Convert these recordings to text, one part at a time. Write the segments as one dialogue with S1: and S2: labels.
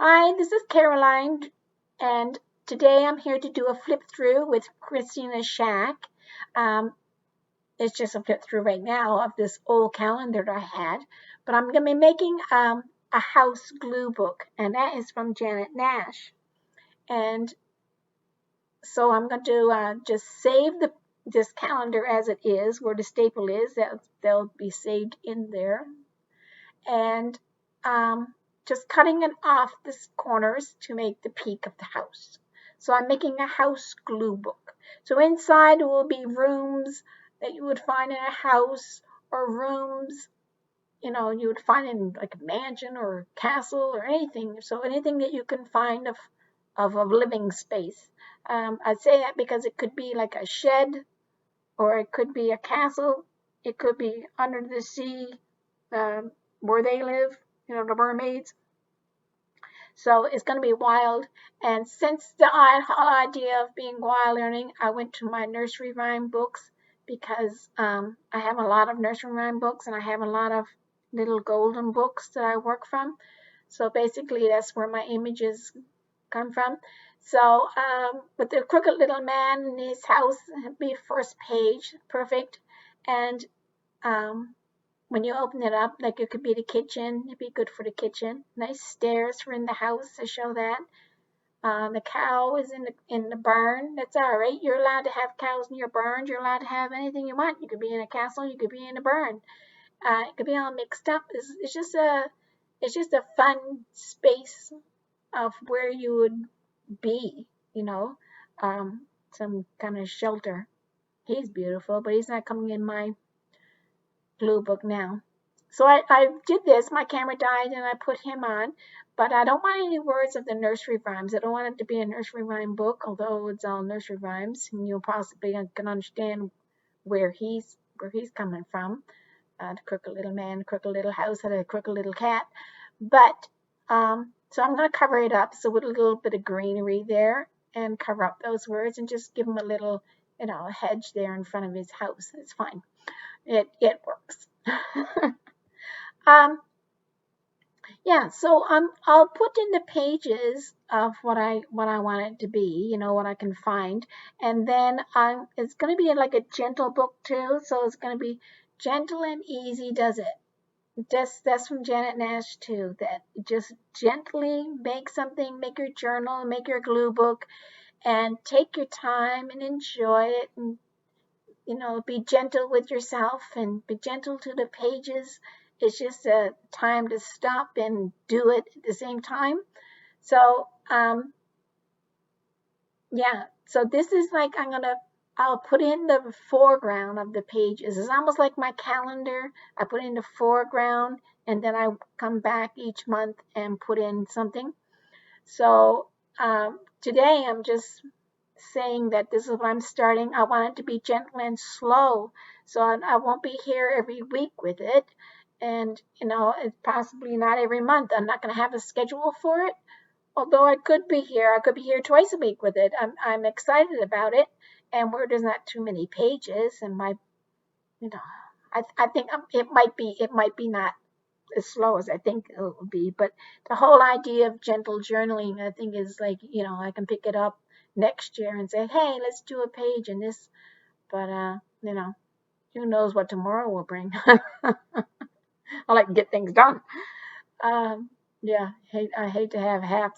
S1: Hi, this is Caroline, and today I'm here to do a flip through with Christina Shack. Um, it's just a flip through right now of this old calendar that I had, but I'm going to be making a house glue book, and that is from Janet Nash. And so I'm going to just save this calendar as it is, where the staple is. They'll be saved in there, and just cutting it off the corners to make the peak of the house. So I'm making a house glue book. So inside will be rooms that you would find in a house, or rooms, you would find in like a mansion or a castle or anything. So anything that you can find of a living space. I say that because it could be like a shed, or it could be a castle. It could be under the sea, where they live, the mermaids. So it's going to be wild. And since the whole idea of being wild learning, I went to my nursery rhyme books, because I have a lot of nursery rhyme books, and I have a lot of little golden books that I work from. So basically, that's where my images come from. So with the crooked little man in his house, be first page, perfect. And when you open it up, like it could be the kitchen, it'd be good for the kitchen. Nice stairs for in the house to show that. The cow is in the barn. That's all right. You're allowed to have cows in your barns. You're allowed to have anything you want. You could be in a castle. You could be in a barn. It could be all mixed up. It's just a fun space of where you would be. You know, some kind of shelter. He's beautiful, but he's not coming in my glue book now. So I did this. My camera died, and I put him on, but I don't want any words of the nursery rhymes. I don't want it to be a nursery rhyme book, although it's all nursery rhymes, and you possibly can understand where he's coming from. The crooked little man, the crooked little house had a crooked little cat. But so I'm going to cover it up, so with a little bit of greenery there, and cover up those words, and just give him a little, hedge there in front of his house. It's fine. It works. Yeah, so I'll put in the pages of what I want it to be, what I can find, and then it's going to be like a gentle book too, so it's going to be gentle and easy does it. That's from Janet Nash too. That just gently make something, make your journal, make your glue book, and take your time and enjoy it, and be gentle with yourself and be gentle to the pages. It's just a time to stop and do it at the same time. So, yeah. So this is like, I'll put in the foreground of the pages. It's almost like my calendar. I put in the foreground, and then I come back each month and put in something. So, today I'm just saying that this is what I'm starting. I want it to be gentle and slow, so I won't be here every week with it, and it's possibly not every month. I'm not going to have a schedule for it, although I could be here. I could be here twice a week with it. I'm excited about it, and where there's not too many pages, and I think it might be not as slow as I think it will be, but the whole idea of gentle journaling, I think, is like, I can pick it up next year and say, hey, let's do a page in this. But, who knows what tomorrow will bring. I like to get things done. Um, yeah, I hate to have half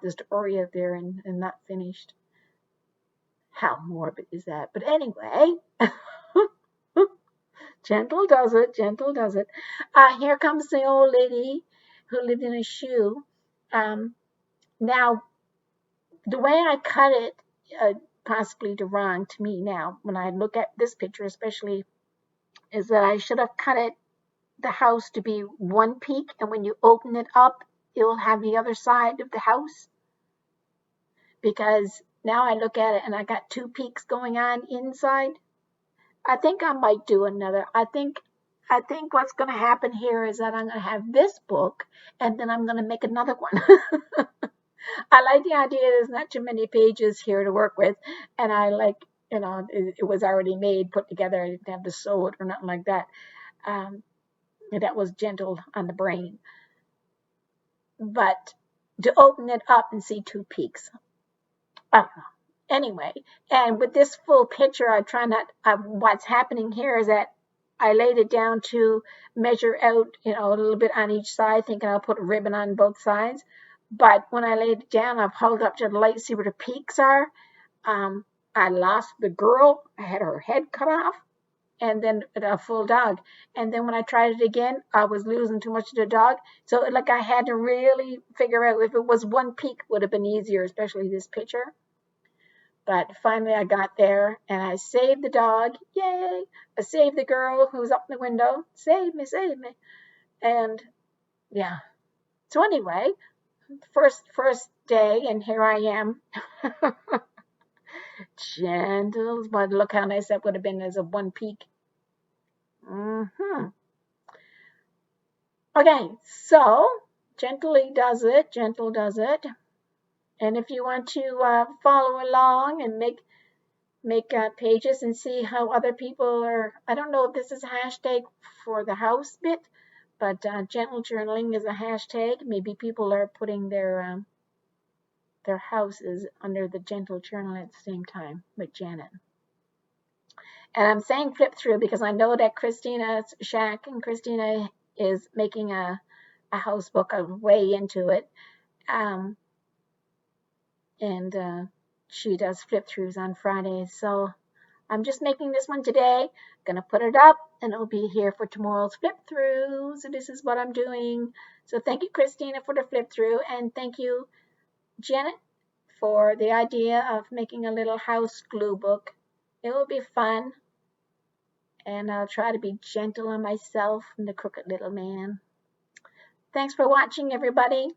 S1: the story out there and not finished. How morbid is that? But anyway, gentle does it, gentle does it. Here comes the old lady who lived in a shoe. Now, the way I cut it, possibly the wrong to me now, when I look at this picture especially, is that I should have cut it, the house, to be one peak, and when you open it up, it will have the other side of the house. Because now I look at it and I got two peaks going on inside. I think I might do another. I think what's going to happen here is that I'm going to have this book, and then I'm going to make another one. I like the idea there's not too many pages here to work with, and I like, it was already made, put together. I didn't have to sew it or nothing like that. That was gentle on the brain. But to open it up and see two peaks. I don't know. Anyway, and with this full picture, I try not. What's happening here is that I laid it down to measure out, a little bit on each side, thinking I'll put a ribbon on both sides. But when I laid it down, I've held up to the light to see where the peaks are. I lost the girl. I had her head cut off, and then a full dog. And then when I tried it again, I was losing too much of the dog. So like I had to really figure out if it was one peak would have been easier, especially this picture. But finally I got there and I saved the dog. Yay! I saved the girl who was up in the window. Save me, save me. And yeah. So anyway, first day, and here I am. Gentle, but look how nice that would have been as a one peak. Okay, so gently does it, gentle does it. And if you want to follow along and make pages and see how other people are, I don't know if this is a hashtag for the house bit, but gentle journaling is a hashtag. Maybe people are putting their houses under the gentle journal at the same time with Janet. And I'm saying flip through because I know that Christina's Shack and Christina is making a house book. I'm way into it. And she does flip throughs on Fridays. So I'm just making this one today. Gonna put it up and it'll be here for tomorrow's flip through. So this is what I'm doing. So thank you, Christina, for the flip through, and thank you, Janet, for the idea of making a little house glue book. It will be fun, and I'll try to be gentle on myself and the crooked little man. Thanks for watching, everybody.